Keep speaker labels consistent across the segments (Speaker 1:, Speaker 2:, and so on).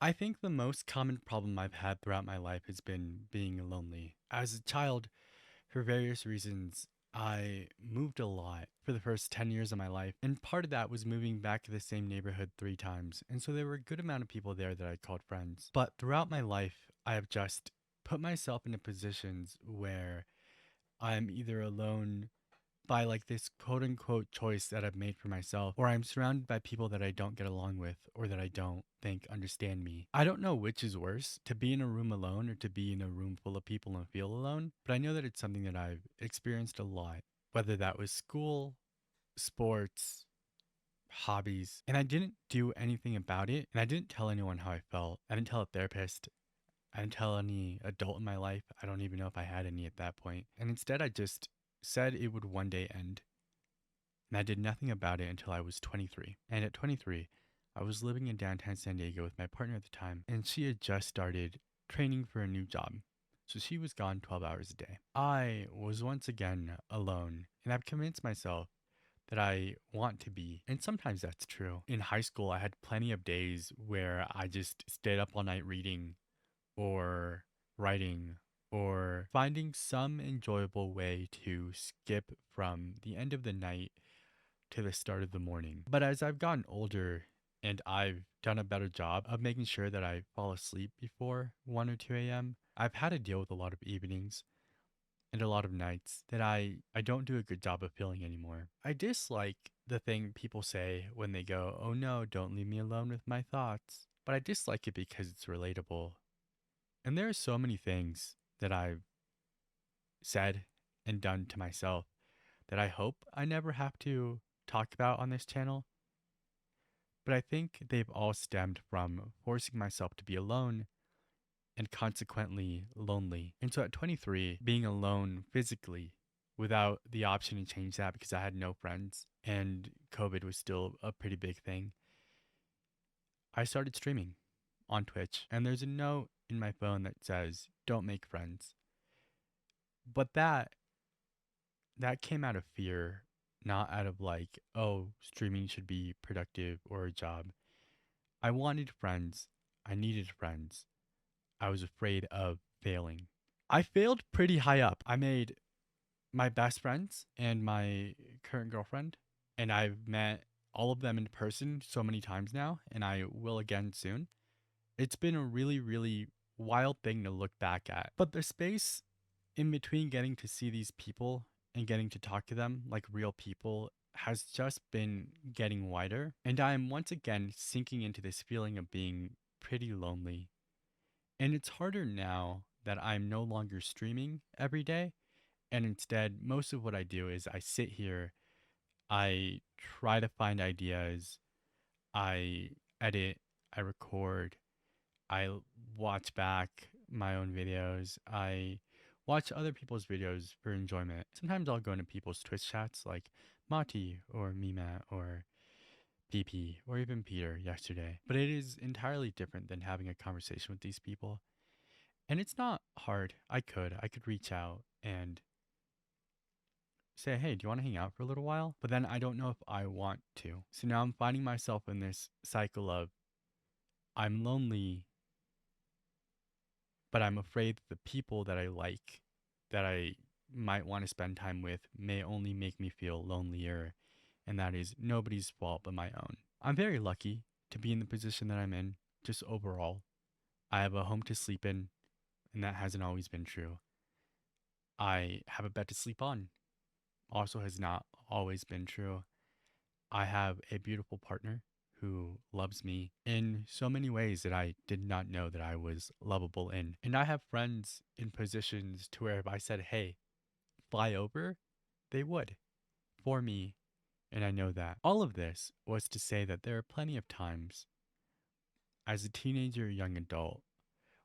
Speaker 1: I think the most common problem I've had throughout my life has been being lonely. As a child, for various reasons, I moved a lot for the first 10 years of my life. And part of that was moving back to the same neighborhood 3 times. And so there were a good amount of people there that I called friends. But throughout my life, I have just put myself into positions where I'm either alone by like this quote unquote choice that I've made for myself, or I'm surrounded by people that I don't get along with or that I don't think understand me. I don't know which is worse, to be in a room alone or to be in a room full of people and feel alone, but I know that it's something that I've experienced a lot, whether that was school, sports, hobbies, and I didn't do anything about it. And I didn't tell anyone how I felt. I didn't tell a therapist. I didn't tell any adult in my life. I don't even know if I had any at that point. And instead, I just said it would one day end, and I did nothing about it until I was 23. And at 23, I was living in downtown San Diego with my partner at the time, and she had just started training for a new job. So she was gone 12 hours a day. I was once again alone, and I've convinced myself that I want to be. And sometimes that's true. In high school, I had plenty of days where I just stayed up all night reading or writing or finding some enjoyable way to skip from the end of the night to the start of the morning. But as I've gotten older and I've done a better job of making sure that I fall asleep before 1 or 2 a.m., I've had to deal with a lot of evenings and a lot of nights that I don't do a good job of feeling anymore. I dislike the thing people say when they go, "Oh no, don't leave me alone with my thoughts." But I dislike it because it's relatable. And there are so many things that I've said and done to myself that I hope I never have to talk about on this channel. But I think they've all stemmed from forcing myself to be alone and consequently lonely. And so at 23, being alone physically without the option to change that because I had no friends and COVID was still a pretty big thing, I started streaming on Twitch. And there's a note in my phone that says, "Don't make friends." But that came out of fear, not out of like, oh, streaming should be productive or a job. I wanted friends. I needed friends. I was afraid of failing. I failed pretty high up. I made my best friends and my current girlfriend, and I've met all of them in person so many times now, and I will again soon. It's been a really, really wild thing to look back at. But the space in between getting to see these people and getting to talk to them like real people has just been getting wider. And I am once again sinking into this feeling of being pretty lonely. And it's harder now that I'm no longer streaming every day. And instead, most of what I do is I sit here, I try to find ideas, I edit, I record, watch back my own videos. I watch other people's videos for enjoyment. Sometimes I'll go into people's Twitch chats like Mati or Mima or PP or even Peter yesterday. But it is entirely different than having a conversation with these people. And it's not hard. I could reach out and say, "Hey, do you want to hang out for a little while?" But then I don't know if I want to. So now I'm finding myself in this cycle of I'm lonely, but I'm afraid that the people that I like, that I might want to spend time with, may only make me feel lonelier. And that is nobody's fault but my own. I'm very lucky to be in the position that I'm in, just overall. I have a home to sleep in, and that hasn't always been true. I have a bed to sleep on, also has not always been true. I have a beautiful partner who loves me in so many ways that I did not know that I was lovable in. And I have friends in positions to where if I said, "Hey, fly over," they would for me. And I know that. All of this was to say that there are plenty of times as a teenager or young adult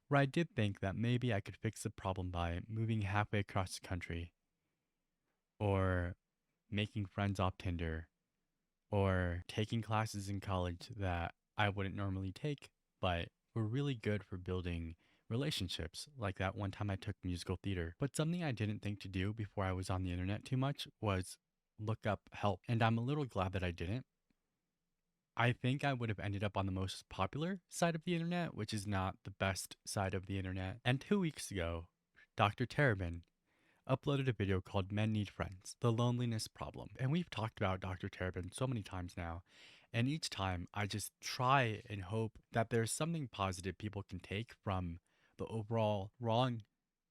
Speaker 1: where I did think that maybe I could fix the problem by moving halfway across the country or making friends off Tinder or taking classes in college that I wouldn't normally take, but were really good for building relationships. Like that one time I took musical theater. But something I didn't think to do before I was on the internet too much was look up help. And I'm a little glad that I didn't, I think I would have ended up on the most popular side of the internet, which is not the best side of the internet. And 2 weeks ago, Dr. Taraban uploaded a video called Men Need Friends, The Loneliness Problem. And we've talked about Dr. Taraban so many times now. And each time I just try and hope that there's something positive people can take from the overall wrong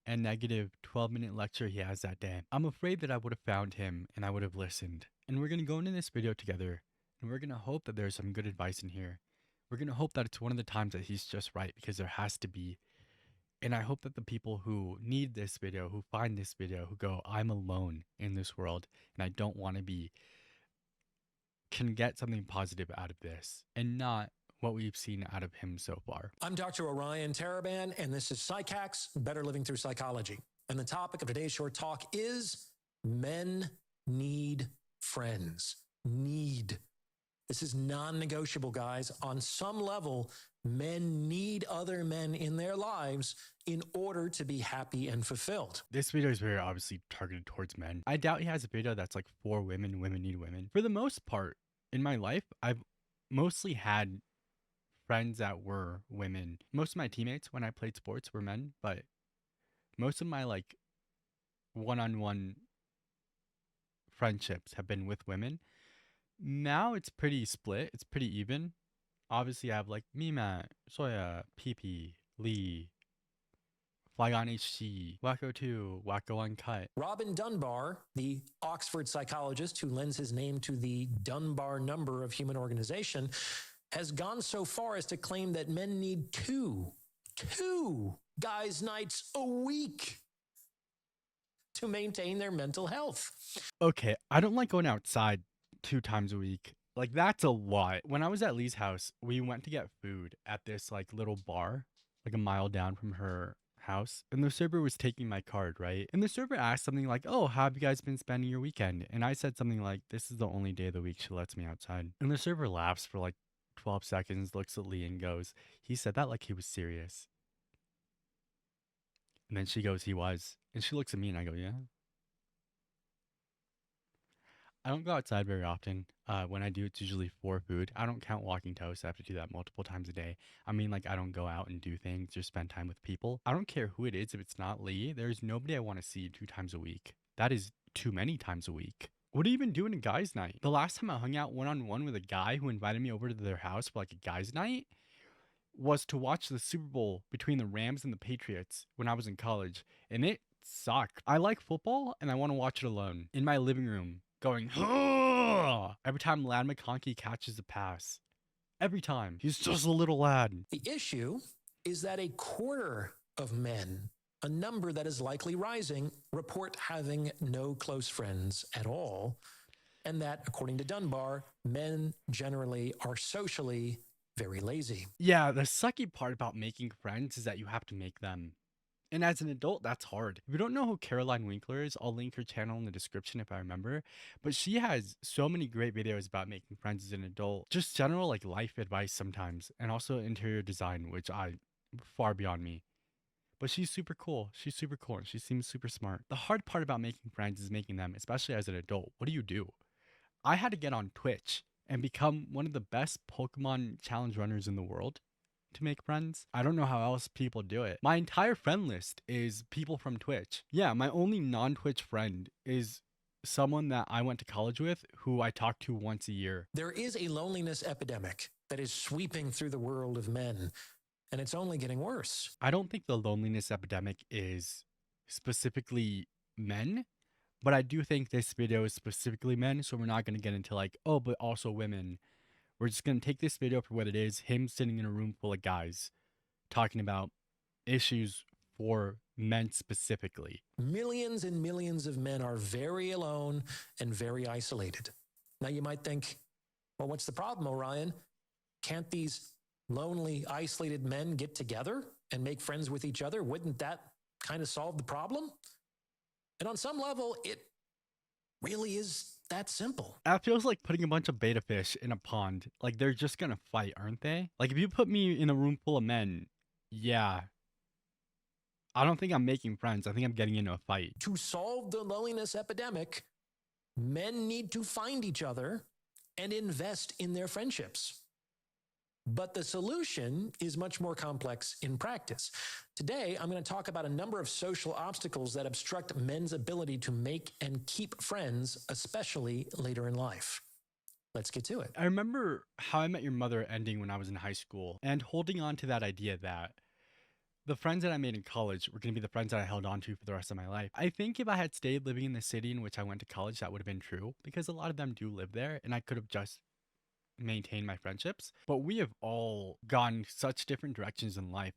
Speaker 1: and negative 12-minute lecture he has that day. I'm afraid that I would have found him and I would have listened. And we're going to go into this video together and we're going to hope that there's some good advice in here. We're going to hope that it's one of the times that he's just right, because there has to be. And I hope that the people who need this video, who find this video, who go, I'm alone in this world and I don't want to be, can get something positive out of this and not what we've seen out of him so far.
Speaker 2: I'm Dr. Orion Taraban, and this is Psych Hacks, Better Living Through Psychology. And the topic of today's short talk is men need friends. Need. This is non-negotiable, guys. On some level, men need other men in their lives in order to be happy and fulfilled.
Speaker 1: This video is very obviously targeted towards men. I doubt he has a video that's like for women, women need women. For the most part, in my life, I've mostly had friends that were women. Most of my teammates when I played sports were men, but most of my like one-on-one friendships have been with women. Now it's pretty split. It's pretty even. Obviously, I have like Mima, Soya, PP, Lee, Flygon HC, Wacko 2, Wacko Uncut.
Speaker 2: Robin Dunbar, the Oxford psychologist who lends his name to the Dunbar number of human organization, has gone so far as to claim that men need two guys' nights a week to maintain their mental health.
Speaker 1: Okay, I don't like going outside 2 times a week. Like, that's a lot. When I was at Lee's house, we went to get food at this like little bar, like a mile down from her house. And the server was taking my card, right? And the server asked something like, oh, how have you guys been spending your weekend? And I said something like, this is the only day of the week she lets me outside. And the server laughs for like 12 seconds, looks at Lee and goes, he said that like he was serious. And then she goes, he was. And she looks at me and I go, yeah. I don't go outside very often. When I do, it's usually for food. I don't count walking toast. I have to do that multiple times a day. I mean, like, I don't go out and do things or spend time with people. I don't care who it is. If it's not Lee, there's nobody I want to see 2 times a week. That is too many times a week. What do you even do in a guy's night? The last time I hung out one-on-one with a guy who invited me over to their house for like a guy's night was to watch the Super Bowl between the Rams and the Patriots when I was in college. And it sucked. I like football and I want to watch it alone in my living room, going, "Ugh!" Every time Lad McConkey catches a pass. Every time. He's just a little lad.
Speaker 2: The issue is that a quarter of men, a number that is likely rising, report having no close friends at all. And that, according to Dunbar, men generally are socially very lazy.
Speaker 1: Yeah, the sucky part about making friends is that you have to make them. And as an adult, that's hard. If you don't know who Caroline Winkler is, I'll link her channel in the description if I remember. But she has so many great videos about making friends as an adult. Just general like life advice sometimes. And also interior design, which far beyond me. But she's super cool. She's super cool and she seems super smart. The hard part about making friends is making them, especially as an adult. What do? I had to get on Twitch and become one of the best Pokemon challenge runners in the world to make friends. I don't know how else people do it. My entire friend list is people from Twitch. Yeah, my only non-Twitch friend is someone that I went to college with who I talk to once a year.
Speaker 2: There is a loneliness epidemic that is sweeping through the world of men, and it's only getting worse.
Speaker 1: I don't think the loneliness epidemic is specifically men, but I do think this video is specifically men, so we're not going to get into like, oh, but also women. We're just going to take this video for what it is, him sitting in a room full of guys talking about issues for men specifically.
Speaker 2: Millions and millions of men are very alone and very isolated. Now you might think, well, what's the problem, Orion? Can't these lonely, isolated men get together and make friends with each other? Wouldn't that kind of solve the problem? And on some level, it really is that simple.
Speaker 1: That feels like putting a bunch of beta fish in a pond. Like, they're just gonna fight, aren't they? Like, if you put me in a room full of men, yeah. I don't think I'm making friends. I think I'm getting into a fight.
Speaker 2: To solve the loneliness epidemic, men need to find each other and invest in their friendships. But the solution is much more complex in practice. Today, I'm going to talk about a number of social obstacles that obstruct men's ability to make and keep friends, especially later in life. Let's get to it.
Speaker 1: I remember How I Met Your Mother ending when I was in high school and holding on to that idea that the friends that I made in college were going to be the friends that I held on to for the rest of my life. I think if I had stayed living in the city in which I went to college, that would have been true because a lot of them do live there and I could have just maintained my friendships. But we have all gone such different directions in life.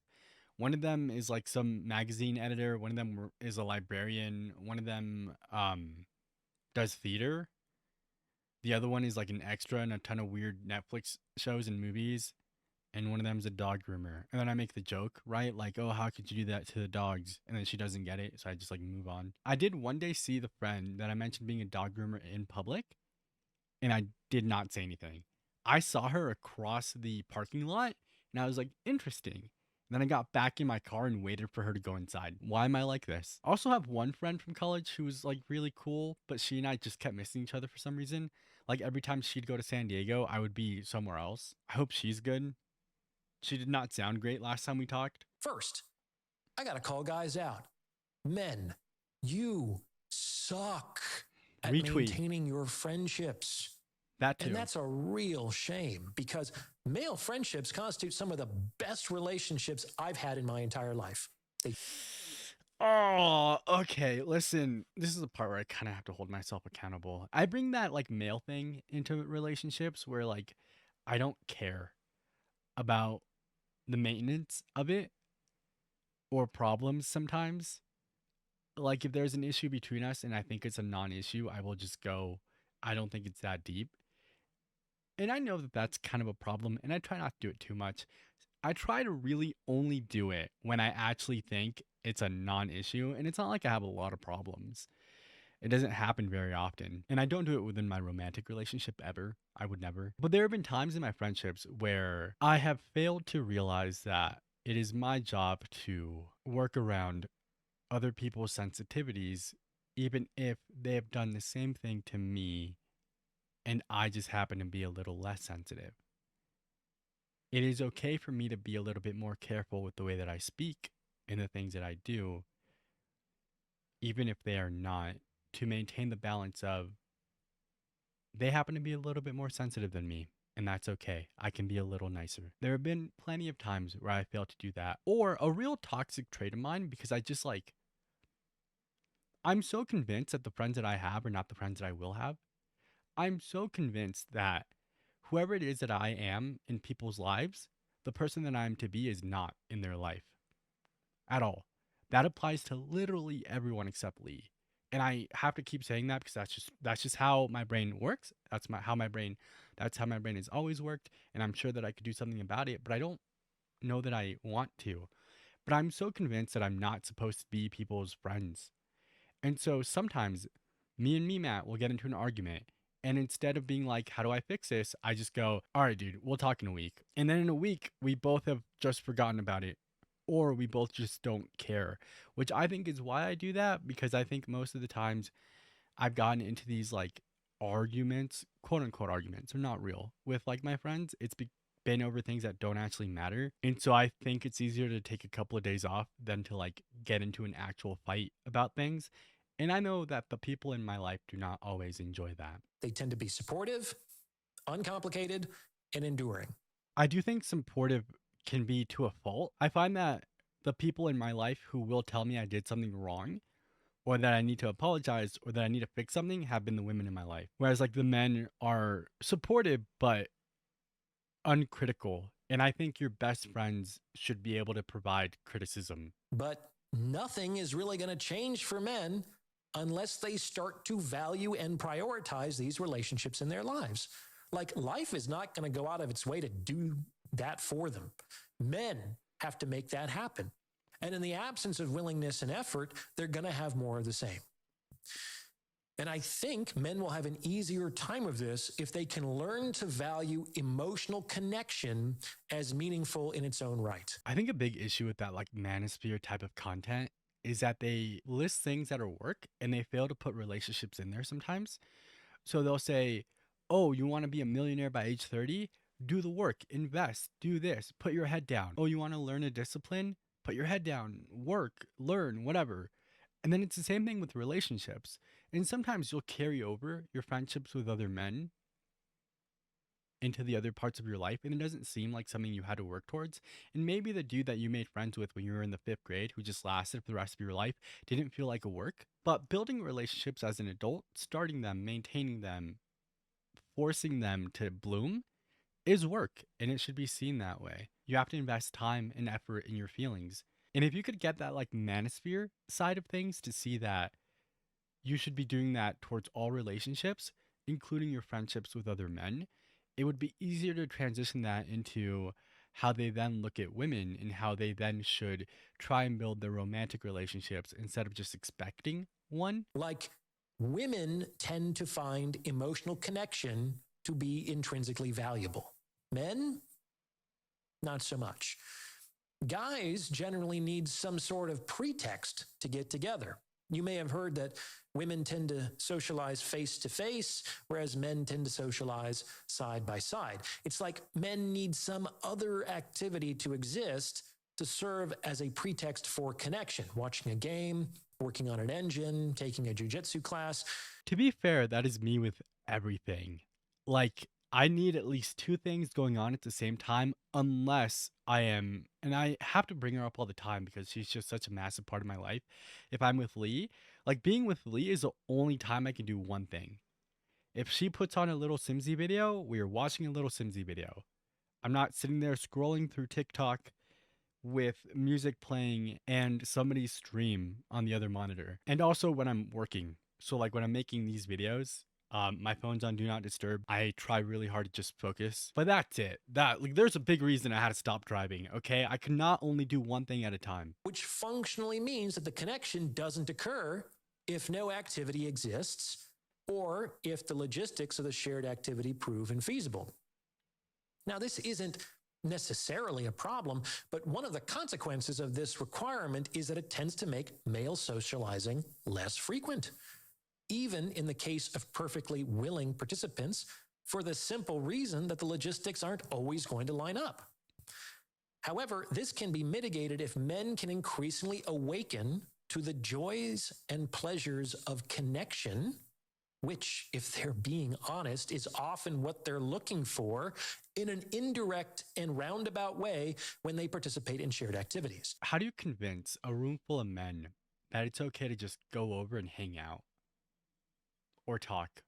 Speaker 1: One of them is like some magazine editor, one of them is a librarian, one of them does theater. The other one is like an extra in a ton of weird Netflix shows and movies. And one of them's a dog groomer. And then I make the joke, right? Like, oh, how could you do that to the dogs? And then she doesn't get it. So I just like move on. I did one day see the friend that I mentioned being a dog groomer in public. And I did not say anything. I saw her across the parking lot. And I was like, interesting. Then I got back in my car and waited for her to go inside. Why am I like this? I also have one friend from college who was like really cool, but she and I just kept missing each other for some reason. Like every time she'd go to San Diego, I would be somewhere else. I hope she's good. She did not sound great last time we talked.
Speaker 2: First, I got to call guys out. Men, you suck at
Speaker 1: Retweet.
Speaker 2: maintaining your friendships.
Speaker 1: That too.
Speaker 2: And that's a real shame because male friendships constitute some of the best relationships I've had in my entire life.
Speaker 1: Oh, okay. Listen, this is the part where I kind of have to hold myself accountable. I bring that like male thing into relationships where like I don't care about the maintenance of it or problems sometimes. Like if there's an issue between us and I think it's a non-issue, I will just go, I don't think it's that deep. And I know that that's kind of a problem and I try not to do it too much. I try to really only do it when I actually think it's a non-issue and it's not like I have a lot of problems. It doesn't happen very often. And I don't do it within my romantic relationship ever. I would never. But there have been times in my friendships where I have failed to realize that it is my job to work around other people's sensitivities, even if they have done the same thing to me and I just happen to be a little less sensitive. It is okay for me to be a little bit more careful with the way that I speak and the things that I do, even if they are not, to maintain the balance of they happen to be a little bit more sensitive than me. And that's okay. I can be a little nicer. There have been plenty of times where I failed to do that. Or a real toxic trait of mine because I just like, I'm so convinced that the friends that I have are not the friends that I will have. I'm so convinced that whoever it is that I am in people's lives, the person that I am to be is not in their life at all. That applies to literally everyone except Lee. And I have to keep saying that because that's just how my brain works. That's how my brain has always worked. And I'm sure that I could do something about it, but I don't know that I want to. But I'm so convinced that I'm not supposed to be people's friends. And so sometimes me, Matt, will get into an argument. And instead of being like, how do I fix this? I just go, all right, dude, we'll talk in a week. And then in a week, we both have just forgotten about it. Or we both just don't care, which I think is why I do that. Because I think most of the times I've gotten into these like arguments, quote unquote arguments, they're not real with like my friends. It's been over things that don't actually matter. And so I think it's easier to take a couple of days off than to like get into an actual fight about things. And I know that the people in my life do not always enjoy that.
Speaker 2: They tend to be supportive, uncomplicated, and enduring.
Speaker 1: I do think supportive can be to a fault. I find that the people in my life who will tell me I did something wrong or that I need to apologize or that I need to fix something have been the women in my life. Whereas like the men are supportive but uncritical. And I think your best friends should be able to provide criticism.
Speaker 2: But nothing is really going to change for men unless they start to value and prioritize these relationships in their lives. Like life is not going to go out of its way to do that for them. Men have to make that happen. And in the absence of willingness and effort, they're going to have more of the same. And I think men will have an easier time of this if they can learn to value emotional connection as meaningful in its own right.
Speaker 1: I think a big issue with that like manosphere type of content is that they list things that are work and they fail to put relationships in there sometimes. So they'll say, Oh, you want to be a millionaire by age 30? Do the work, invest, do this, put your head down. Oh, you want to learn a discipline? Put your head down, work, learn, whatever. And then it's the same thing with relationships. And sometimes you'll carry over your friendships with other men into the other parts of your life, and it doesn't seem like something you had to work towards. And maybe the dude that you made friends with when you were in the fifth grade, who just lasted for the rest of your life, didn't feel like a work. But building relationships as an adult, starting them, maintaining them, forcing them to bloom is work, and it should be seen that way. You have to invest time and effort in your feelings. And if you could get that like manosphere side of things to see that you should be doing that towards all relationships, including your friendships with other men, it would be easier to transition that into how they then look at women and how they then should try and build their romantic relationships instead of just expecting one.
Speaker 2: Like, women tend to find emotional connection to be intrinsically valuable. Men, not so much. Guys generally need some sort of pretext to get together. You may have heard that women tend to socialize face to face, whereas men tend to socialize side by side. It's like men need some other activity to exist to serve as a pretext for connection. Watching a game, working on an engine, taking a jujitsu class.
Speaker 1: To be fair, that is me with everything. Like, I need at least two things going on at the same time, unless I am, and I have to bring her up all the time because she's just such a massive part of my life. If I'm with Lee, like being with Lee is the only time I can do one thing. If she puts on a little Simsy video, we are watching a little Simsy video. I'm not sitting there scrolling through TikTok with music playing and somebody's stream on the other monitor. And also when I'm working. So like when I'm making these videos, my phone's on do not disturb. I try really hard to just focus, but that's it. That like there's a big reason I had to stop driving. Okay, I cannot only do one thing at a time.
Speaker 2: Which functionally means that the connection doesn't occur if no activity exists or if the logistics of the shared activity prove infeasible. Now, this isn't necessarily a problem, but one of the consequences of this requirement is that it tends to make male socializing less frequent, even in the case of perfectly willing participants, for the simple reason that the logistics aren't always going to line up. However, this can be mitigated if men can increasingly awaken to the joys and pleasures of connection, which, if they're being honest, is often what they're looking for in an indirect and roundabout way when they participate in shared activities.
Speaker 1: How do you convince a room full of men that it's okay to just go over and hang out or talk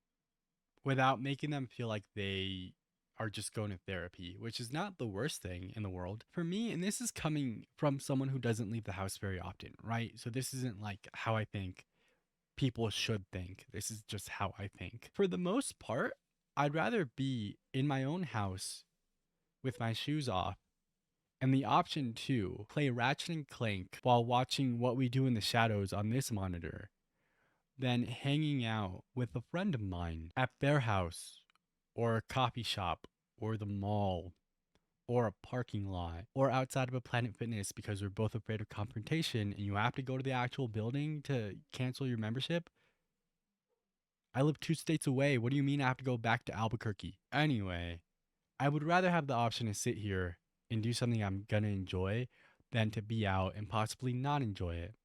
Speaker 1: without making them feel like they are just going to therapy, which is not the worst thing in the world for me? And this is coming from someone who doesn't leave the house very often, right? So this isn't like how I think people should think. This is just how I think. For the most part, I'd rather be in my own house with my shoes off and the option to play Ratchet and Clank while watching What We Do in the Shadows on this monitor than hanging out with a friend of mine at their house or a coffee shop or the mall or a parking lot or outside of a Planet Fitness because we're both afraid of confrontation and you have to go to the actual building to cancel your membership. I live 2 states away. What do you mean I have to go back to Albuquerque? Anyway, I would rather have the option to sit here and do something I'm gonna enjoy than to be out and possibly not enjoy it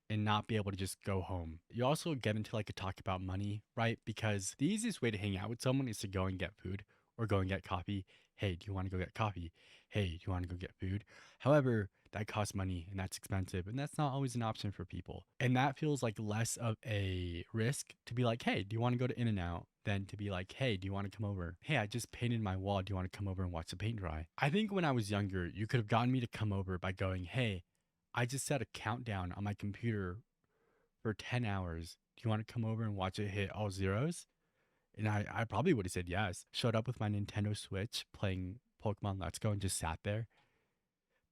Speaker 1: and not be able to just go home. You also get into like a talk about money, right? Because the easiest way to hang out with someone is to go and get food or go and get coffee. Hey, do you want to go get coffee? Hey, do you want to go get food? However, that costs money and that's expensive and that's not always an option for people. And that feels like less of a risk to be like, hey, do you want to go to In-N-Out than to be like, hey, do you want to come over? Hey, I just painted my wall. Do you want to come over and watch the paint dry? I think when I was younger, you could have gotten me to come over by going, hey, I just set a countdown on my computer for 10 hours. Do you want to come over and watch it hit all zeros? And I probably would have said yes. Showed up with my Nintendo Switch playing Pokemon Let's Go and just sat there.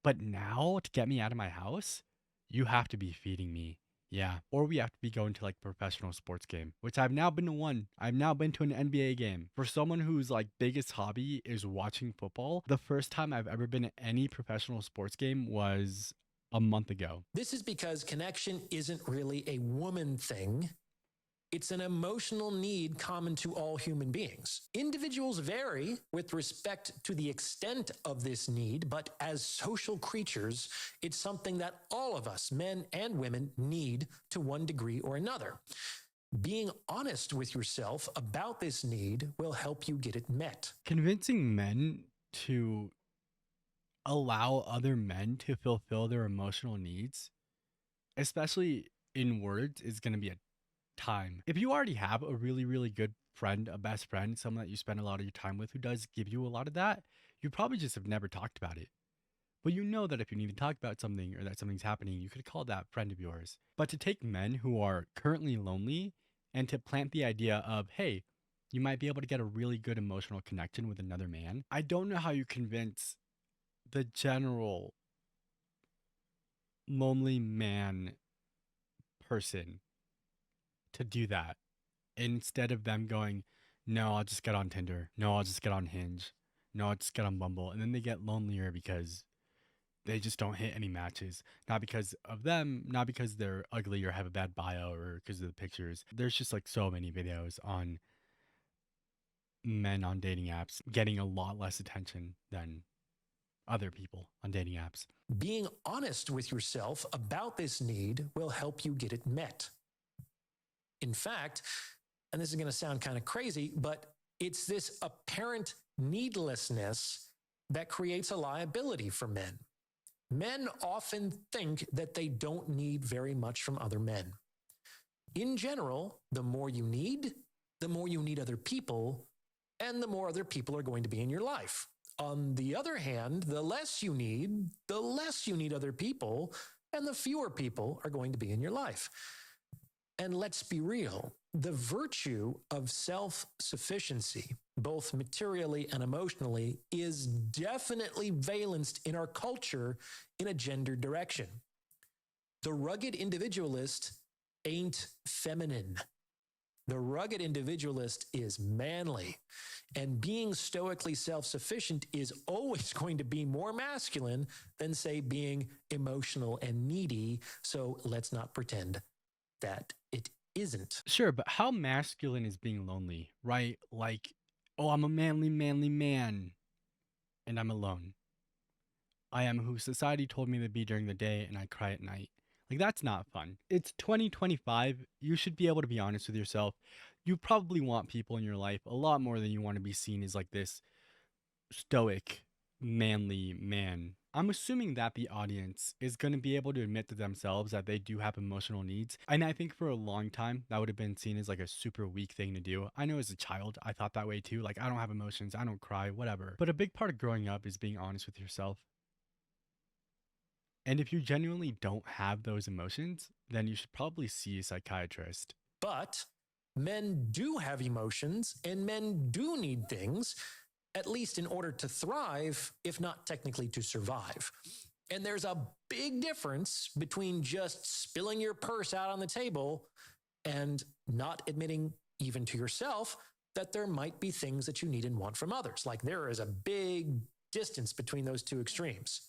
Speaker 1: But now to get me out of my house, you have to be feeding me. Yeah. Or we have to be going to like professional sports game, which I've now been to one. I've now been to an NBA game. For someone whose like biggest hobby is watching football, the first time I've ever been to any professional sports game was a month ago.
Speaker 2: This is because connection isn't really a woman thing. It's an emotional need common to all human beings. Individuals vary with respect to the extent of this need, but as social creatures, it's something that all of us, men and women, need to one degree or another. Being honest with yourself about this need will help you get it met.
Speaker 1: Convincing men to allow other men to fulfill their emotional needs, especially in words, is going to be a time. If you already have a really, really good friend, a best friend, someone that you spend a lot of your time with who does give you a lot of that, you probably just have never talked about it. But you know that if you need to talk about something or that something's happening, you could call that friend of yours. But to take men who are currently lonely and to plant the idea of, hey, you might be able to get a really good emotional connection with another man, I don't know how you convince the general lonely man person to do that instead of them going, no, I'll just get on Tinder. No, I'll just get on Hinge. No, I'll just get on Bumble. And then they get lonelier because they just don't hit any matches. Not because of them, not because they're ugly or have a bad bio or because of the pictures. There's just like so many videos on men on dating apps getting a lot less attention than other people on dating apps.
Speaker 2: Being honest with yourself about this need will help you get it met. In fact, and this is going to sound kind of crazy, but it's this apparent needlessness that creates a liability for men. Men often think that they don't need very much from other men. In general, the more you need other people, and the more other people are going to be in your life. On the other hand, the less you need other people, and the fewer people are going to be in your life. And let's be real, the virtue of self-sufficiency, both materially and emotionally, is definitely valenced in our culture in a gender direction. The rugged individualist ain't feminine. The rugged individualist is manly. And being stoically self-sufficient is always going to be more masculine than, say, being emotional and needy. So let's not pretend that it isn't.
Speaker 1: Sure, but how masculine is being lonely, right? Like, oh, I'm a manly, manly man, and I'm alone. I am who society told me to be during the day, and I cry at night. Like, that's not fun. It's 2025. You should be able to be honest with yourself. You probably want people in your life a lot more than you want to be seen as like this stoic, manly man. I'm assuming that the audience is going to be able to admit to themselves that they do have emotional needs. And I think for a long time, that would have been seen as like a super weak thing to do. I know as a child, I thought that way too. Like, I don't have emotions, I don't cry, whatever. But a big part of growing up is being honest with yourself. And if you genuinely don't have those emotions, then you should probably see a psychiatrist.
Speaker 2: But men do have emotions, and men do need things, at least in order to thrive, if not technically to survive. And there's a big difference between just spilling your purse out on the table and not admitting, even to yourself, that there might be things that you need and want from others. Like, there is a big distance between those two extremes.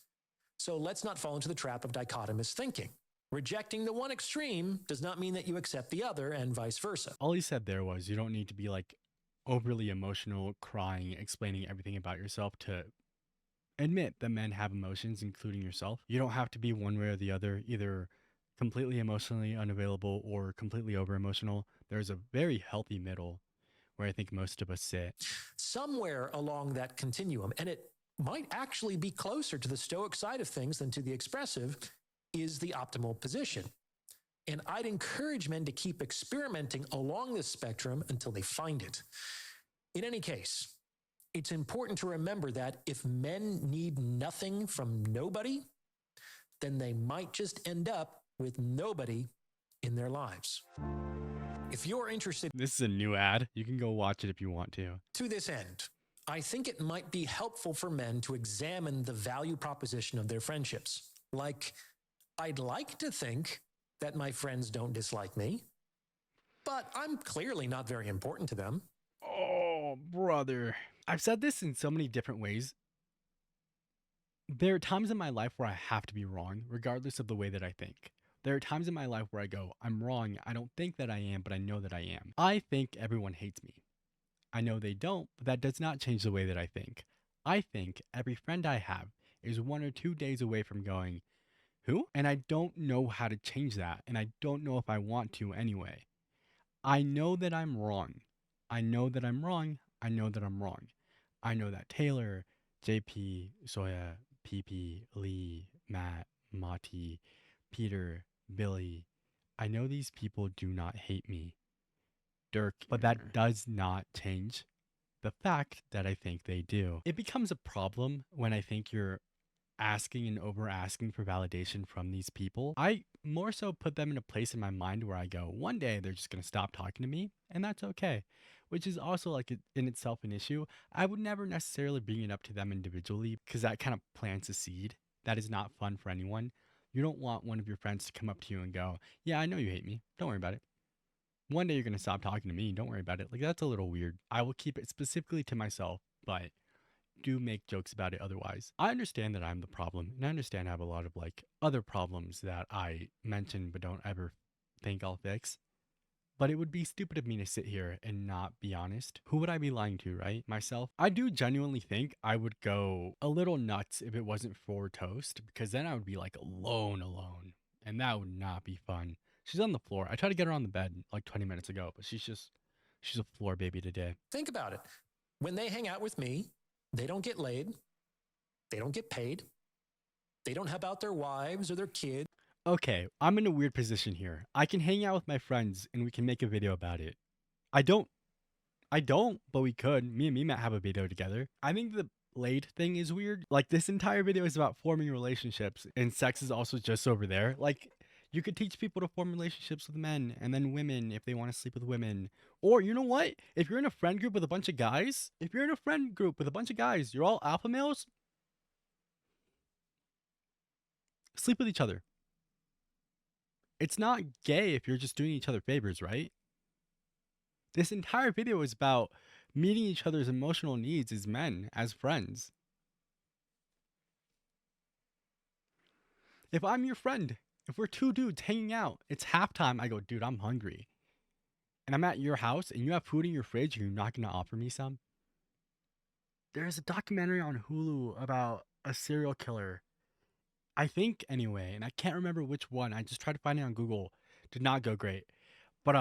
Speaker 2: So let's not fall into the trap of dichotomous thinking. Rejecting the one extreme does not mean that you accept the other, and vice versa.
Speaker 1: All he said there was you don't need to be like overly emotional, crying, explaining everything about yourself to admit that men have emotions, including yourself. You don't have to be one way or the other, either completely emotionally unavailable or completely over emotional. There's a very healthy middle where I think most of us sit.
Speaker 2: Somewhere along that continuum, and it might actually be closer to the stoic side of things than to the expressive, is the optimal position. And I'd encourage men to keep experimenting along this spectrum until they find it. In any case, it's important to remember that if men need nothing from nobody, then they might just end up with nobody in their lives. If you're interested,
Speaker 1: This is a new ad. You can go watch it if you want
Speaker 2: to this end, I think it might be helpful for men to examine the value proposition of their friendships. Like, I'd like to think that my friends don't dislike me, but I'm clearly not very important to them.
Speaker 1: Oh, brother. I've said this in so many different ways. There are times in my life where I have to be wrong, regardless of the way that I think. There are times in my life where I go, I'm wrong. I don't think that I am, but I know that I am. I think everyone hates me. I know they don't, but that does not change the way that I think. I think every friend I have is 1 or 2 days away from going, who? And I don't know how to change that. And I don't know if I want to anyway. I know that I'm wrong. I know that I'm wrong. I know that I'm wrong. I know that Taylor, JP, Soya, PP, Lee, Matt, Mati, Peter, Billy, I know these people do not hate me, Dirk, but that does not change the fact that I think they do. It becomes a problem when I think you're asking and over asking for validation from these people. I more so put them in a place in my mind where I go, one day they're just going to stop talking to me, and that's okay. Which is also like in itself an issue. I would never necessarily bring it up to them individually because that kind of plants a seed. That is not fun for anyone. You don't want one of your friends to come up to you and go, yeah, I know you hate me. Don't worry about it. One day you're going to stop talking to me. Don't worry about it. Like, that's a little weird. I will keep it specifically to myself, but do make jokes about it otherwise. I understand that I'm the problem, and I understand I have a lot of like other problems that I mention but don't ever think I'll fix. But it would be stupid of me to sit here and not be honest. Who would I be lying to, right? Myself? I do genuinely think I would go a little nuts if it wasn't for Toast, because then I would be like alone. And that would not be fun. She's on the floor. I tried to get her on the bed like 20 minutes ago, but she's a floor baby today.
Speaker 2: Think about it. When they hang out with me, they don't get laid. They don't get paid. They don't help out their wives or their kids.
Speaker 1: Okay, I'm in a weird position here. I can hang out with my friends and we can make a video about it. I don't, but we could. Me and Mima have a video together. I think the laid thing is weird. Like, this entire video is about forming relationships, and sex is also just over there. Like, you could teach people to form relationships with men and then women if they want to sleep with women. Or, you know what? If you're in a friend group with a bunch of guys, you're all alpha males, sleep with each other. It's not gay if you're just doing each other favors, right? This entire video is about meeting each other's emotional needs as men, as friends. If I'm your friend, if we're two dudes hanging out, it's halftime, I go, dude, I'm hungry. And I'm at your house and you have food in your fridge and you're not going to offer me some? There's a documentary on Hulu about a serial killer. I think anyway, and I can't remember which one. I just tried to find it on Google. Did not go great. But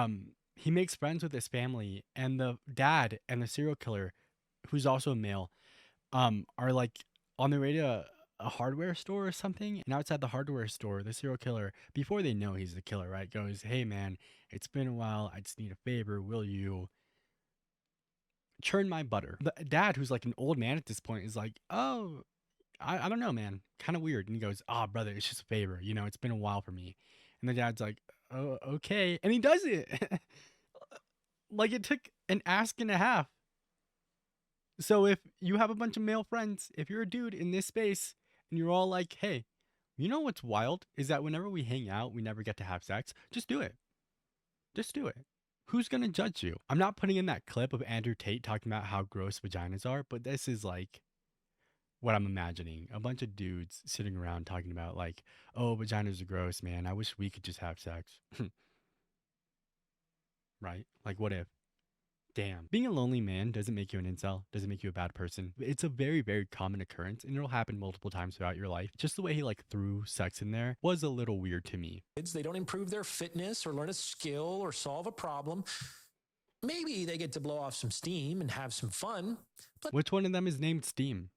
Speaker 1: he makes friends with his family, and the dad and the serial killer, who's also a male, are like on their way to a hardware store or something. And outside the hardware store, the serial killer, before they know he's the killer, right, goes, hey man, it's been a while. I just need a favor. Will you churn my butter? The dad, who's like an old man at this point, is like, oh, I don't know, man. Kind of weird. And he goes, oh, brother, it's just a favor. You know, it's been a while for me. And the dad's like, oh, okay. And he does it. Like, it took an ask and a half. So if you have a bunch of male friends, if you're a dude in this space and you're all like, hey, you know what's wild is that whenever we hang out, we never get to have sex. Just do it. Just do it. Who's going to judge you? I'm not putting in that clip of Andrew Tate talking about how gross vaginas are, but this is like what I'm imagining. A bunch of dudes sitting around talking about like, oh, vaginas are gross, man. I wish we could just have sex. Right? Like, what if? Damn. Being a lonely man doesn't make you an incel, doesn't make you a bad person. It's a very, very common occurrence, and it'll happen multiple times throughout your life. Just the way he like threw sex in there was a little weird to me.
Speaker 2: They don't improve their fitness or learn a skill or solve a problem. Maybe they get to blow off some steam and have some fun. But
Speaker 1: which one of them is named Steam?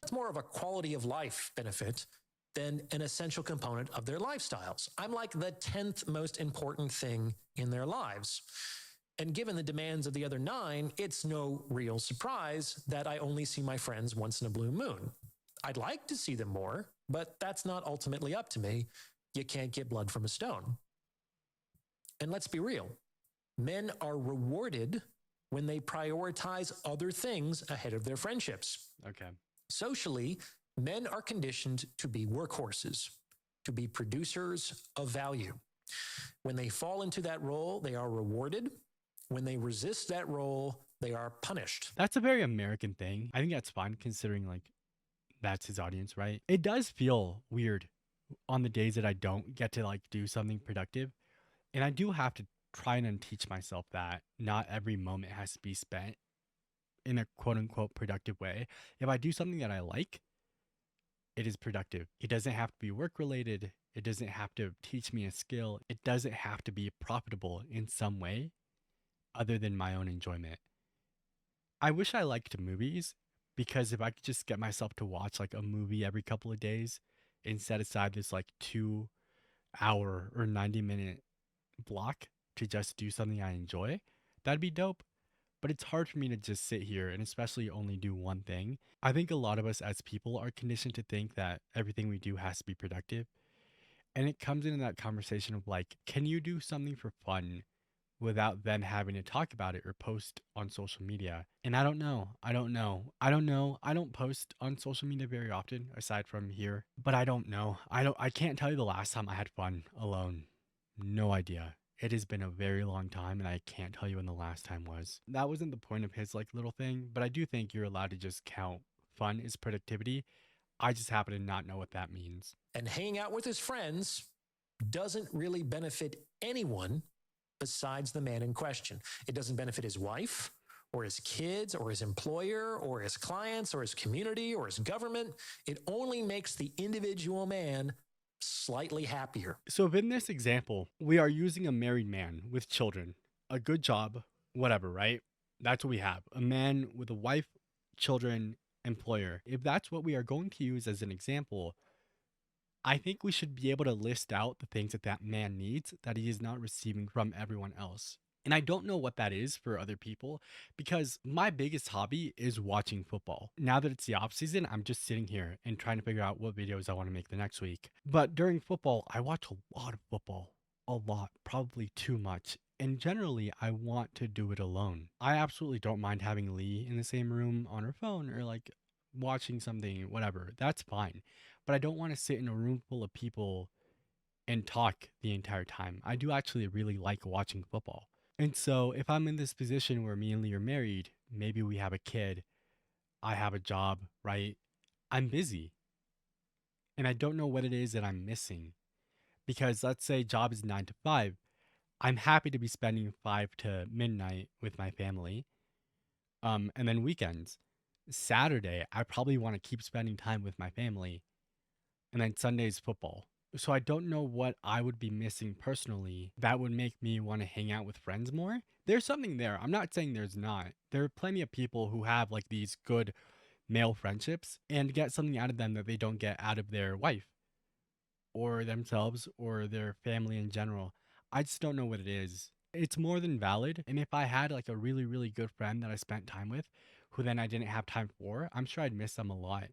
Speaker 2: It's more of a quality of life benefit than an essential component of their lifestyles. I'm like the 10th most important thing in their lives. And given the demands of the other 9, it's no real surprise that I only see my friends once in a blue moon. I'd like to see them more, but that's not ultimately up to me. You can't get blood from a stone. And let's be real. Men are rewarded when they prioritize other things ahead of their friendships.
Speaker 1: Okay.
Speaker 2: Socially, men are conditioned to be workhorses, to be producers of value. When they fall into that role, they are rewarded. When they resist that role, they are punished.
Speaker 1: That's a very American thing. I think that's fine considering like that's his audience, right? It does feel weird on the days that I don't get to like do something productive. And I do have to try and unteach myself that not every moment has to be spent in a quote unquote productive way. If I do something that I like, it is productive. It doesn't have to be work related. It doesn't have to teach me a skill. It doesn't have to be profitable in some way other than my own enjoyment. I wish I liked movies because if I could just get myself to watch like a movie every couple of days and set aside this like 2 hour or 90-minute block to just do something I enjoy, that'd be dope. But it's hard for me to just sit here and especially only do one thing. I think a lot of us as people are conditioned to think that everything we do has to be productive. And it comes into that conversation of like, can you do something for fun without then having to talk about it or post on social media? And I don't know. I don't know. I don't know. I don't post on social media very often aside from here, but I don't know. I can't tell you the last time I had fun alone. No idea. It has been a very long time and I can't tell you when the last time was. That wasn't the point of his like little thing, but I do think you're allowed to just count fun as productivity. I just happen to not know what that means.
Speaker 2: And hanging out with his friends doesn't really benefit anyone besides the man in question. It doesn't benefit his wife or his kids or his employer or his clients or his community or his government. It only makes the individual man slightly happier.
Speaker 1: So, if in this example, we are using a married man with children, a good job, whatever, right? That's what we have, a man with a wife, children, employer. If that's what we are going to use as an example, I think we should be able to list out the things that that man needs that he is not receiving from everyone else. And I don't know what that is for other people because my biggest hobby is watching football. Now that it's the off season, I'm just sitting here and trying to figure out what videos I want to make the next week. But during football, I watch a lot of football, a lot, probably too much. And generally, I want to do it alone. I absolutely don't mind having Lee in the same room on her phone or like watching something, whatever. That's fine. But I don't want to sit in a room full of people and talk the entire time. I do actually really like watching football. And so if I'm in this position where me and Lee are married, maybe we have a kid, I have a job, right? I'm busy and I don't know what it is that I'm missing. Because let's say job is 9 to 5. I'm happy to be spending 5 to midnight with my family. And then weekends. Saturday, I probably want to keep spending time with my family. And then Sunday's football. So I don't know what I would be missing personally that would make me want to hang out with friends more. There's something there. I'm not saying there's not. There are plenty of people who have like these good male friendships and get something out of them that they don't get out of their wife or themselves or their family in general. I just don't know what it is. It's more than valid. And if I had like a really, really good friend that I spent time with who then I didn't have time for, I'm sure I'd miss them a lot.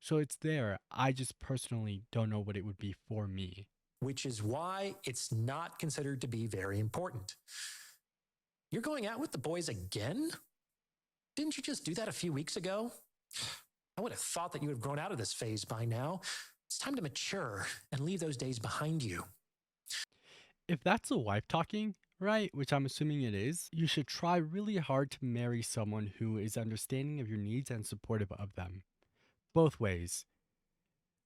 Speaker 1: So it's there. I just personally don't know what it would be for me.
Speaker 2: Which is why it's not considered to be very important. You're going out with the boys again? Didn't you just do that a few weeks ago? I would have thought that you would have grown out of this phase by now. It's time to mature and leave those days behind you.
Speaker 1: If that's a wife talking, right, which I'm assuming it is, you should try really hard to marry someone who is understanding of your needs and supportive of them. Both ways,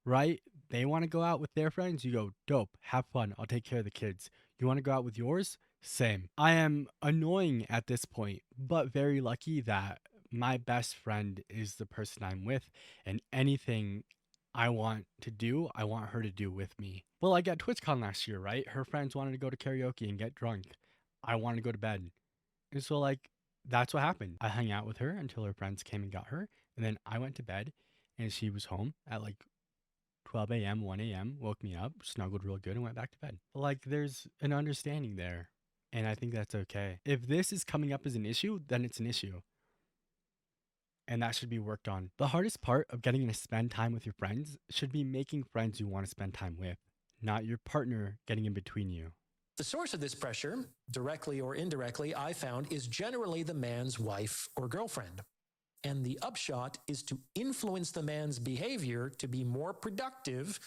Speaker 1: right? They want to go out with their friends, you go, dope, have fun, I'll take care of the kids. You want to go out with yours? Same. I am annoying at this point, but very lucky that my best friend is the person I'm with, and anything I want to do, I want her to do with me. Well, like at TwitchCon last year, right? Her friends wanted to go to karaoke and get drunk. I wanted to go to bed. And so, like, that's what happened. I hung out with her until her friends came and got her. And then I went to bed and she was home at like 12 a.m., 1 a.m., woke me up, snuggled real good, and went back to bed. Like, there's an understanding there. And I think that's okay. If this is coming up as an issue, then it's an issue. And that should be worked on. The hardest part of getting to spend time with your friends should be making friends you want to spend time with, not your partner getting in between you.
Speaker 2: The source of this pressure, directly or indirectly, I found is generally the man's wife or girlfriend. And the upshot is to influence the man's behavior to be more productive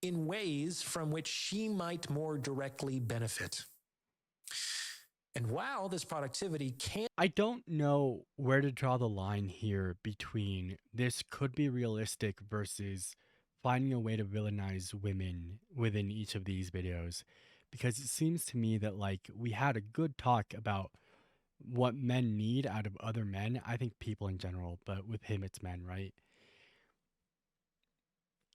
Speaker 2: in ways from which she might more directly benefit. And while this productivity can...
Speaker 1: I don't know where to draw the line here between this could be realistic versus finding a way to villainize women within each of these videos because it seems to me that like we had a good talk about what men need out of other men. I think people in general, but with him it's men, right?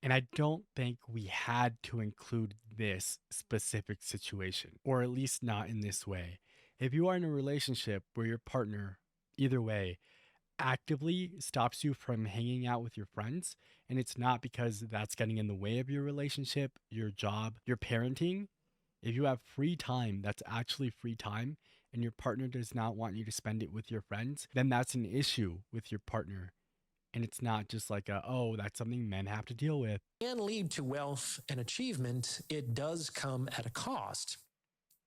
Speaker 1: And I don't think we had to include this specific situation, or at least not in this way. If you are in a relationship where your partner, either way, actively stops you from hanging out with your friends, and it's not because that's getting in the way of your relationship, your job, your parenting, if you have free time that's actually free time and your partner does not want you to spend it with your friends, then that's an issue with your partner. And it's not just like oh, that's something men have to deal with.
Speaker 2: Can lead to wealth and achievement, it does come at a cost.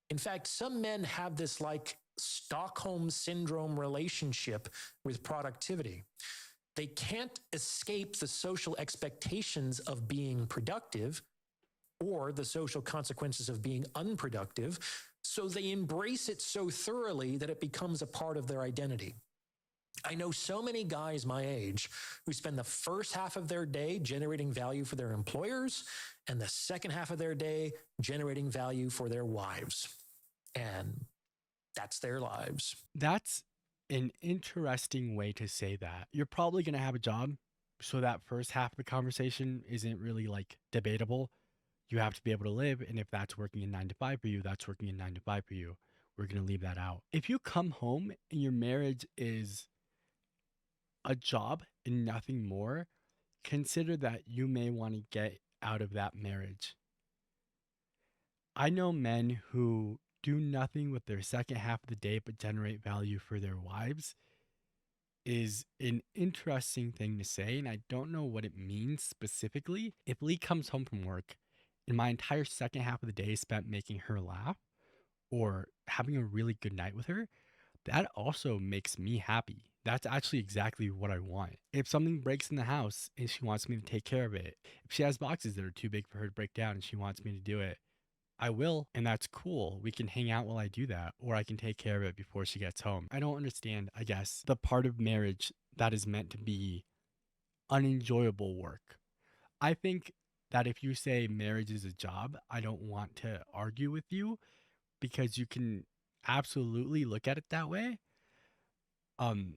Speaker 2: In fact, some men have this like Stockholm syndrome relationship with productivity. They can't escape the social expectations of being productive or the social consequences of being unproductive, so they embrace it so thoroughly that it becomes a part of their identity. I know so many guys my age who spend the first half of their day generating value for their employers and the second half of their day generating value for their wives. And that's their lives.
Speaker 1: That's an interesting way to say that. You're probably going to have a job, so that first half of the conversation isn't really like debatable. You have to be able to live, and if that's working in 9 to 5 for you, that's working in 9 to 5 for you. We're going to leave that out. If you come home and your marriage is a job and nothing more, consider that you may want to get out of that marriage. I know men who do nothing with their second half of the day but generate value for their wives is an interesting thing to say, and I don't know what it means specifically. If Lee comes home from work and my entire second half of the day is spent making her laugh or having a really good night with her, that also makes me happy. That's actually exactly what I want. If something breaks in the house and she wants me to take care of it, if she has boxes that are too big for her to break down and she wants me to do it, I will, and that's cool. We can hang out while I do that, or I can take care of it before she gets home. I don't understand, I guess, the part of marriage that is meant to be unenjoyable work. I think that if you say marriage is a job, I don't want to argue with you because you can absolutely look at it that way. Um,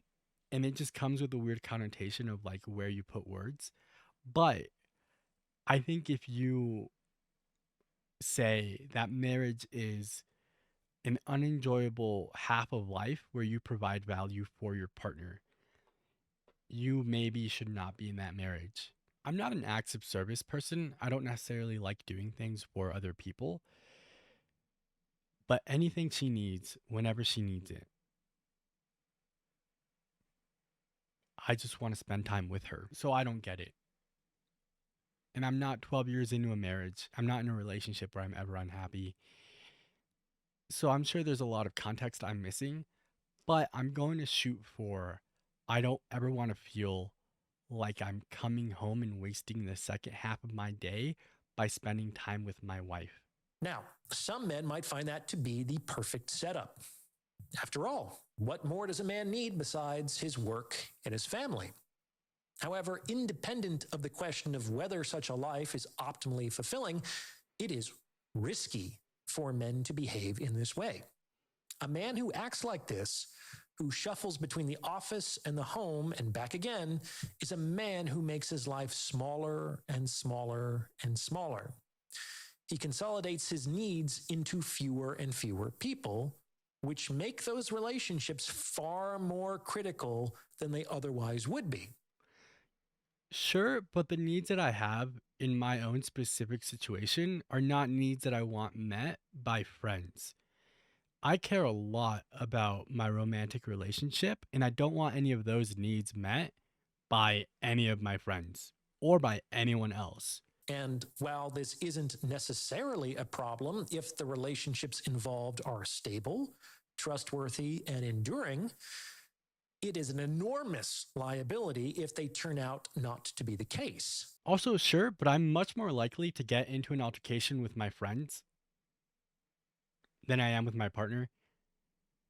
Speaker 1: and it just comes with a weird connotation of like where you put words. But I think if you say that marriage is an unenjoyable half of life where you provide value for your partner, you maybe should not be in that marriage. I'm not an acts of service person. I don't necessarily like doing things for other people, but anything she needs, whenever she needs it, I just want to spend time with her. So I don't get it. And I'm not 12 years into a marriage. I'm not in a relationship where I'm ever unhappy. So I'm sure there's a lot of context I'm missing, but I'm going to shoot for I don't ever want to feel like I'm coming home and wasting the second half of my day by spending time with my wife.
Speaker 2: Now, some men might find that to be the perfect setup. After all, what more does a man need besides his work and his family? However, independent of the question of whether such a life is optimally fulfilling, it is risky for men to behave in this way. A man who acts like this, who shuffles between the office and the home and back again, is a man who makes his life smaller and smaller and smaller. He consolidates his needs into fewer and fewer people, which make those relationships far more critical than they otherwise would be.
Speaker 1: Sure, but the needs that I have in my own specific situation are not needs that I want met by friends. I care a lot about my romantic relationship, and I don't want any of those needs met by any of my friends or by anyone else.
Speaker 2: And while this isn't necessarily a problem if the relationships involved are stable, trustworthy, and enduring, it is an enormous liability if they turn out not to be the case.
Speaker 1: Also, sure, but I'm much more likely to get into an altercation with my friends than I am with my partner.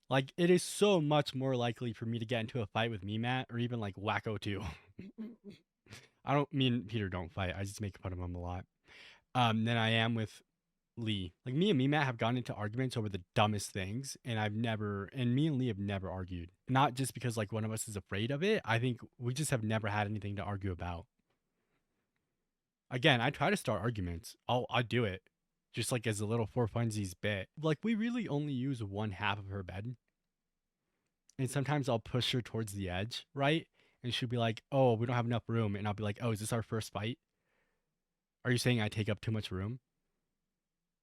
Speaker 1: Like, it is so much more likely for me to get into a fight with me, Matt, or even like Wacko 2. I don't, me and Peter don't fight. I just make fun of him a lot. Than I am with Lee. Like me and Matt have gotten into arguments over the dumbest things, and me and Lee have never argued. Not just because like one of us is afraid of it. I think we just have never had anything to argue about. Again, I try to start arguments. I do it, just like as a little for funsies bit. Like we really only use one half of her bed, and sometimes I'll push her towards the edge, right? And she'll be like, "Oh, we don't have enough room," and I'll be like, "Oh, is this our first fight? Are you saying I take up too much room?"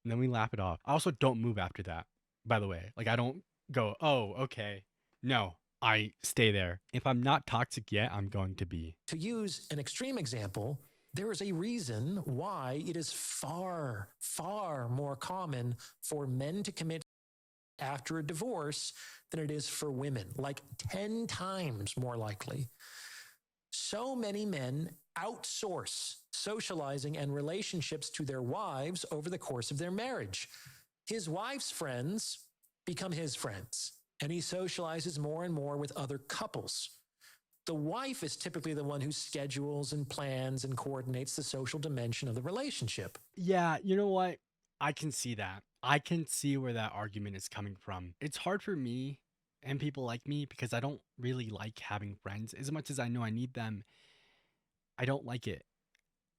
Speaker 1: And then we laugh it off. I also don't move after that, by the way. Like I don't go, "Oh, okay." No, I stay there. If I'm not toxic yet, I'm going to be.
Speaker 2: To use an extreme example, there is a reason why it is far, far more common for men to commit after a divorce than it is for women, like 10 times more likely. So many men outsource socializing and relationships to their wives over the course of their marriage. His wife's friends become his friends, and he socializes more and more with other couples. The wife is typically the one who schedules and plans and coordinates the social dimension of the relationship.
Speaker 1: Yeah, you know what? I can see that. I can see where that argument is coming from. It's hard for me and people like me because I don't really like having friends as much as I know I need them. I don't like it.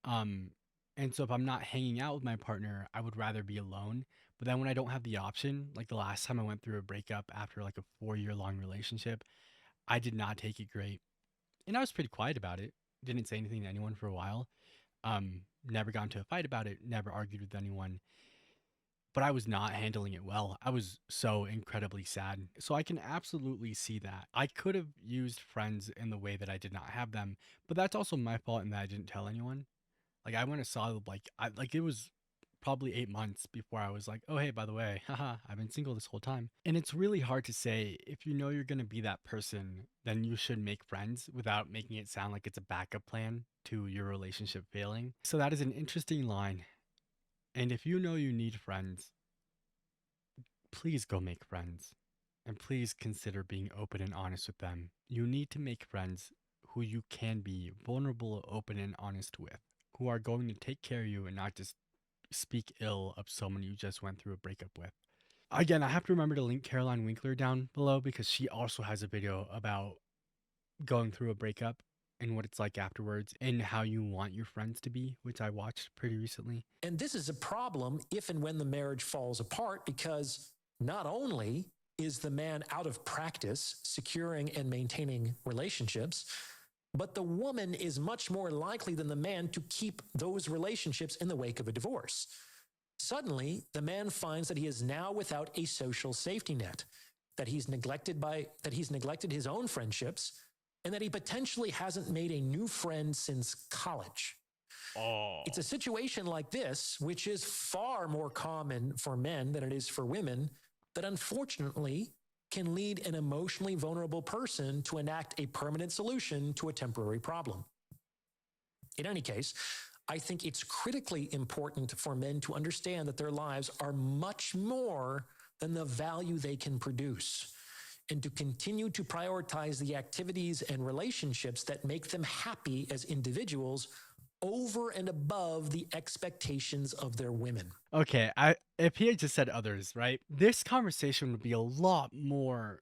Speaker 1: Um and so if I'm not hanging out with my partner, I would rather be alone. But then when I don't have the option, like the last time I went through a breakup after like a 4-year long relationship, I did not take it great. And I was pretty quiet about it. Didn't say anything to anyone for a while. Never got into a fight about it, never argued with anyone, but I was not handling it well. I was so incredibly sad. So I can absolutely see that. I could have used friends in the way that I did not have them, but that's also my fault in that I didn't tell anyone. Like I went a solid it was probably 8 months before I was like, oh hey, by the way, haha, I've been single this whole time. And it's really hard to say if you know you're gonna be that person, then you should make friends without making it sound like it's a backup plan to your relationship failing. So that is an interesting line. And if you know you need friends, please go make friends. And please consider being open and honest with them. You need to make friends who you can be vulnerable, open, and honest with, who are going to take care of you and not just speak ill of someone you just went through a breakup with. Again, I have to remember to link Caroline Winkler down below because she also has a video about going through a breakup and what it's like afterwards and how you want your friends to be, which I watched pretty recently.
Speaker 2: And this is a problem if and when the marriage falls apart, because not only is the man out of practice securing and maintaining relationships, but the woman is much more likely than the man to keep those relationships in the wake of a divorce. Suddenly, the man finds that he is now without a social safety net, that he's neglected his own friendships, and that he potentially hasn't made a new friend since college.
Speaker 1: Oh.
Speaker 2: It's a situation like this, which is far more common for men than it is for women, that unfortunately can lead an emotionally vulnerable person to enact a permanent solution to a temporary problem. In any case, I think it's critically important for men to understand that their lives are much more than the value they can produce, and to continue to prioritize the activities and relationships that make them happy as individuals over and above the expectations of their women.
Speaker 1: Okay, if he had just said others, right? This conversation would be a lot more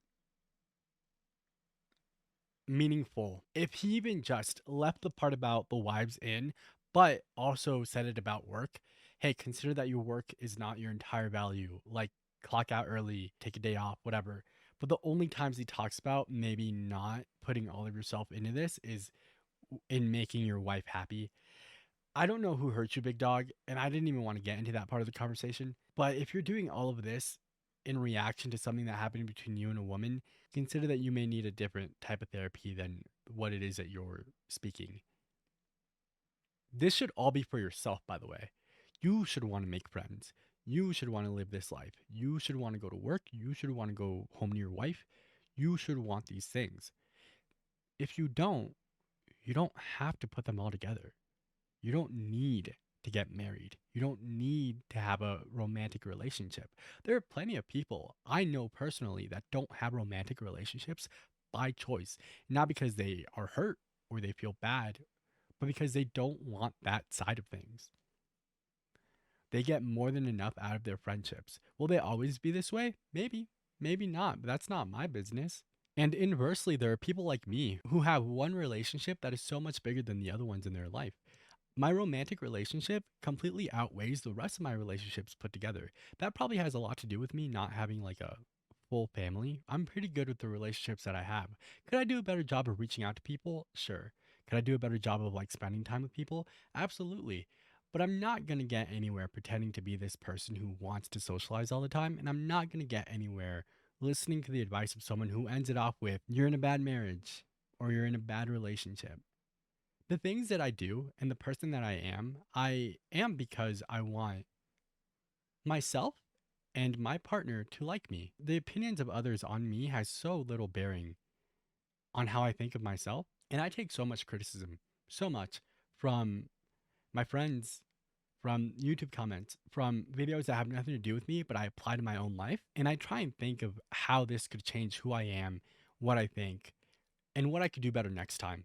Speaker 1: meaningful if he even just left the part about the wives in, but also said it about work. Hey, consider that your work is not your entire value. Like, clock out early, take a day off, whatever. But the only times he talks about maybe not putting all of yourself into this is in making your wife happy. I don't know who hurt you, big dog, and I didn't even want to get into that part of the conversation. But if you're doing all of this in reaction to something that happened between you and a woman, consider that you may need a different type of therapy than what it is that you're speaking. This should all be for yourself, by the way. You should want to make friends. You should want to live this life. You should want to go to work. You should want to go home to your wife. You should want these things. If you don't have to put them all together. You don't need to get married. You don't need to have a romantic relationship. There are plenty of people I know personally that don't have romantic relationships by choice, not because they are hurt or they feel bad, but because they don't want that side of things. They get more than enough out of their friendships. Will they always be this way? Maybe, maybe not, but that's not my business. And inversely, there are people like me who have one relationship that is so much bigger than the other ones in their life. My romantic relationship completely outweighs the rest of my relationships put together. That probably has a lot to do with me not having like a full family. I'm pretty good with the relationships that I have. Could I do a better job of reaching out to people? Sure. Could I do a better job of like spending time with people? Absolutely. But I'm not going to get anywhere pretending to be this person who wants to socialize all the time. And I'm not going to get anywhere listening to the advice of someone who ends it off with, you're in a bad marriage or you're in a bad relationship. The things that I do and the person that I am because I want myself and my partner to like me. The opinions of others on me has so little bearing on how I think of myself. And I take so much criticism, so much from my friends, from YouTube comments, from videos that have nothing to do with me, but I apply to my own life. And I try and think of how this could change who I am, what I think, and what I could do better next time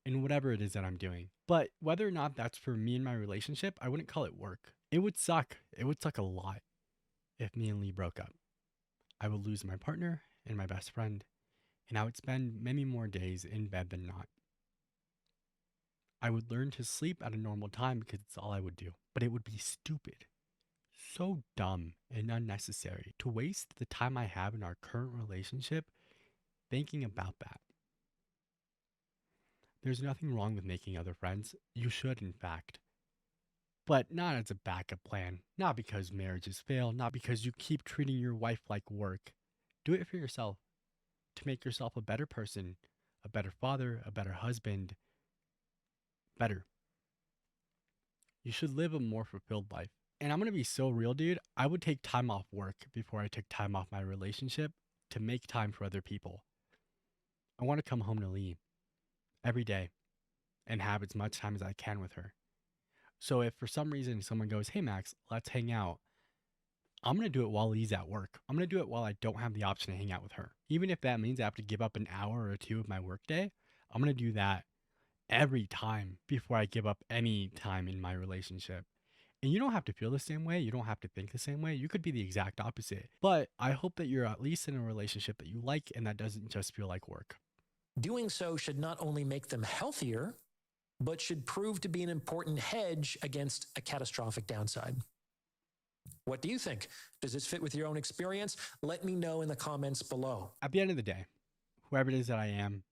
Speaker 1: in whatever it is that I'm doing. But whether or not that's for me and my relationship, I wouldn't call it work. It would suck. It would suck a lot if me and Lee broke up. I would lose my partner and my best friend, and I would spend many more days in bed than not. I would learn to sleep at a normal time because it's all I would do. But it would be stupid, so dumb and unnecessary to waste the time I have in our current relationship thinking about that. There's nothing wrong with making other friends. You should, in fact. But not as a backup plan, not because marriages fail, not because you keep treating your wife like work. Do it for yourself, to make yourself a better person, a better father, a better husband, better. You should live a more fulfilled life. And I'm gonna be so real, dude. I would take time off work before I took time off my relationship to make time for other people. I wanna come home to Lee every day and have as much time as I can with her. So if for some reason someone goes, hey, Max, let's hang out, I'm going to do it while Lee's at work. I'm going to do it while I don't have the option to hang out with her. Even if that means I have to give up an hour or two of my workday, I'm going to do that every time before I give up any time in my relationship. And you don't have to feel the same way. You don't have to think the same way. You could be the exact opposite. But I hope that you're at least in a relationship that you like and that doesn't just feel like work.
Speaker 2: Doing so should not only make them healthier, but should prove to be an important hedge against a catastrophic downside. What do you think? Does this fit with your own experience? Let me know in the comments below.
Speaker 1: At the end of the day, whoever it is that I am,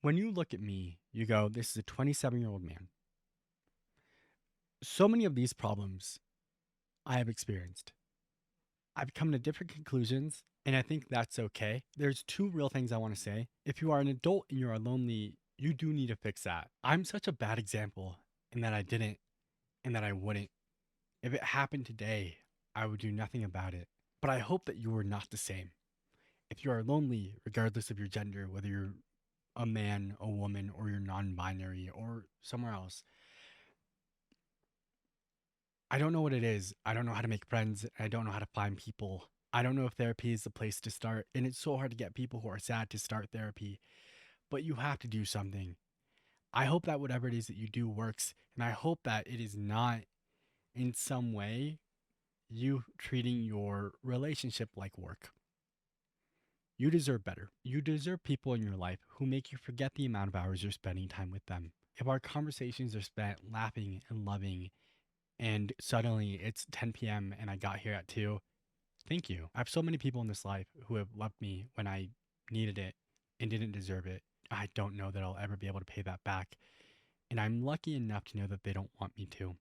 Speaker 1: when you look at me, you go, this is a 27-year-old man. So many of these problems I have experienced. I've come to different conclusions, and I think that's okay. There's two real things I want to say. If you are an adult and you are lonely, you do need to fix that. I'm such a bad example in that I didn't and that I wouldn't. If it happened today, I would do nothing about it. But I hope that you are not the same. If you are lonely, regardless of your gender, whether you're a man, a woman, or you're non binary or somewhere else, I don't know what it is. I don't know how to make friends. I don't know how to find people. I don't know if therapy is the place to start. And it's so hard to get people who are sad to start therapy, but you have to do something. I hope that whatever it is that you do works. And I hope that it is not in some way you treating your relationship like work. You deserve better. You deserve people in your life who make you forget the amount of hours you're spending time with them. If our conversations are spent laughing and loving, and suddenly it's 10 p.m. and I got here at 2, thank you. I have so many people in this life who have loved me when I needed it and didn't deserve it. I don't know that I'll ever be able to pay that back. And I'm lucky enough to know that they don't want me to.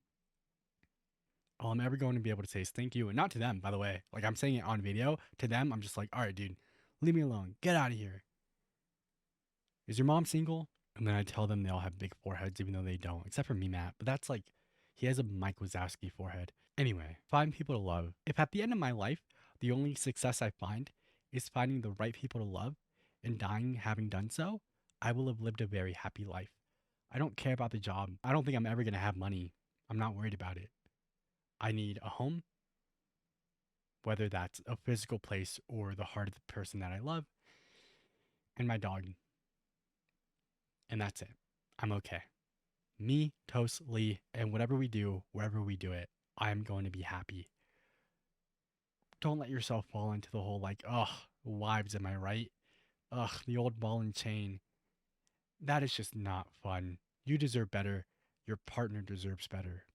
Speaker 1: All I'm ever going to be able to say is thank you. And not to them, by the way. Like I'm saying it on video. To them, I'm just like, all right, dude, leave me alone. Get out of here. Is your mom single? And then I tell them they all have big foreheads, even though they don't, except for me, Matt. But that's like, he has a Mike Wazowski forehead. Anyway, find people to love. If at the end of my life, the only success I find is finding the right people to love and dying having done so, I will have lived a very happy life. I don't care about the job. I don't think I'm ever going to have money. I'm not worried about it. I need a home, whether that's a physical place or the heart of the person that I love, and my dog. And that's it. I'm okay. Me, Toast, Lee, and whatever we do, wherever we do it, I'm going to be happy. Don't let yourself fall into the whole like, ugh, wives, am I right? Ugh, the old ball and chain. That is just not fun. You deserve better. Your partner deserves better.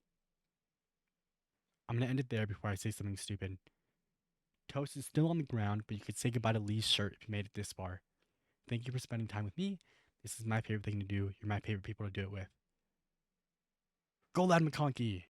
Speaker 1: I'm going to end it there before I say something stupid. Toast is still on the ground, but you could say goodbye to Lee's shirt if you made it this far. Thank you for spending time with me. This is my favorite thing to do. You're my favorite people to do it with. Go, Lad McConkey!